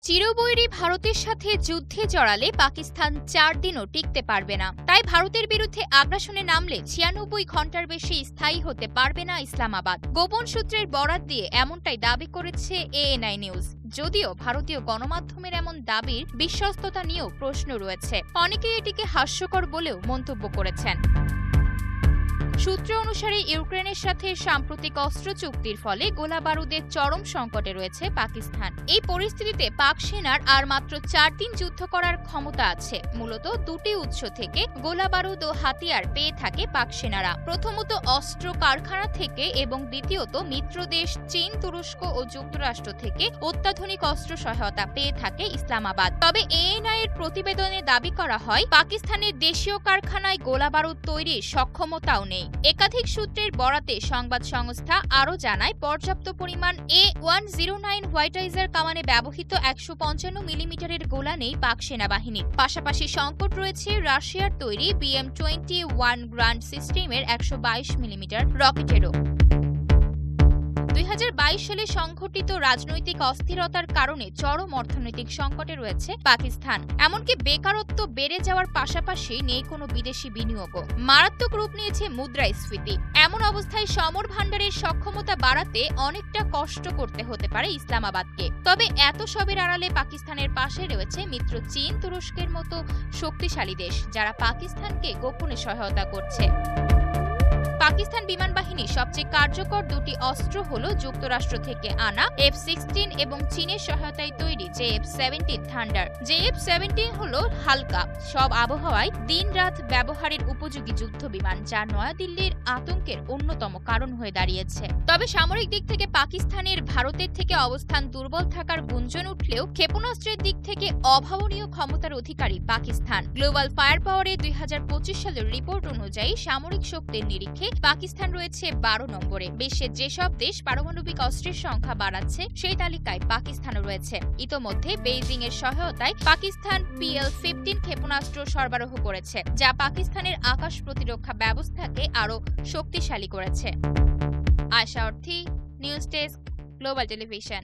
চিরবৈরী ভারতের সাথে যুদ্ধে জড়ালে পাকিস্তান ৪ দিনও টিকতে পারবে না। তাই ভারতের বিরুদ্ধে আগ্রাসনে নামলে ৯৬ ঘণ্টার বেশি স্থায়ী হতে পারবে না ইসলামাবাদ। গোপন সূত্রের বরাত দিয়ে এমনটাই দাবি করেছে এএনআই নিউজ। যদিও ভারতীয় গণমাধ্যমের এমন দাবির বিশ্বস্ততা নিয়েও প্রশ্ন রয়েছে। অনেকেই এটিকে হাস্যকর বলেও মন্তব্য করেছেন। সূত্র অনুসারে ইউক্রেনের সাথে সাম্প্রতিক অস্ত্র চুক্তির ফলে গোলাবারুদের চরম সংকটে রয়েছে পাকিস্তান। এই পরিস্থিতিতে পাক সেনার আর মাত্র ৪ দিন যুদ্ধ করার ক্ষমতা আছে। মূলত দুটি উৎস থেকে গোলাবারুদ ও হাতিয়ার পেয়ে থাকে পাক সেনারা। প্রথমত অস্ত্র কারখানা থেকে এবং দ্বিতীয়ত মিত্র দেশ চীন, তুরস্ক ও যুক্তরাষ্ট্র থেকে অত্যাধুনিক অস্ত্র সহায়তা পেয়ে থাকে ইসলামাবাদ। তবে এএনআই এর প্রতিবেদনে দাবি করা হয় পাকিস্তানের দেশীয় কারখানায় গোলাবারুদ তৈরির সক্ষমতাও নেই। একাধিক সূত্রের বরাতে সংবাদ সংস্থা আরও জানায় পর্যাপ্ত পরিমাণ A109 হোয়াইটাইজার কামানে ব্যবহৃত ১৫৫ মিলিমিটারের গোলা নেই পাক সেনাবাহিনীর। পাশাপাশি সংকট রয়েছে রাশিয়ার তৈরি BM-21 গ্র্যান্ড সিস্টেমের ১২২ মিলিমিটার রকেটেরও। ২০২২ সালে সংঘটিত রাজনৈতিক অস্থিরতার কারণে চরম অর্থনৈতিক সংকটে রয়েছে পাকিস্তান। এমনকি বেকারত্ব বেড়ে যাওয়ার পাশাপাশি নেই কোনো বিদেশি বিনিয়োগও। মারাত্মক রূপ নিয়েছে মুদ্রাস্ফীতি। এমন অবস্থায় সমর ভাণ্ডারের সক্ষমতা বাড়াতে অনেকটা কষ্ট করতে হতে পারে ইসলামাবাদকে। তবে এত সবের আড়ালে পাকিস্তানের পাশে রয়েছে মিত্র চীন, তুরস্কের মতো শক্তিশালী দেশ, যারা পাকিস্তানকে গোপনে সহায়তা করছে। পাকিস্তান বিমান বাহিনীর সবচেয়ে কার্যকর দুটি অস্ত্র হল যুক্তরাষ্ট্র থেকে আনা F-16 এবং চীনের সহায়তায় তৈরি JF-17 থান্ডার। JF-17 হল হালকা, সব আবহাওয়ায় দিন-রাত ব্যবহারের উপযোগী যুদ্ধ বিমান, যা নয়াদিল্লির আতঙ্কের অন্যতম কারণ হয়ে দাঁড়িয়েছে। তবে সামরিক দিক থেকে পাকিস্তানের ভারতের থেকে অবস্থান দুর্বল থাকার গুঞ্জন উঠলেও ক্ষেপণাস্ত্রের দিক থেকে অভাবনীয় ক্ষমতার অধিকারী পাকিস্তান। গ্লোবাল ফায়ার পাওয়ারে ২০২৫ সালের রিপোর্ট অনুযায়ী সামরিক শক্তির নিরিখে পাকিস্তান রয়েছে ১২ নম্বরে। বিশ্বের যেসব দেশ পারমাণবিক অস্ত্রের সংখ্যা বাড়াচ্ছে সেই তালিকায় পাকিস্তানও রয়েছে। ইতোমধ্যে বেইজিং এর সহায়তায় পাকিস্তান PL-15 ক্ষেপণাস্ত্র সরবরাহ করেছে, যা পাকিস্তানের আকাশ প্রতিরক্ষা ব্যবস্থাকে আরও শক্তিশালী করেছে। আশা অর্থী, নিউজ ডেস্ক, গ্লোবাল টেলিভিশন।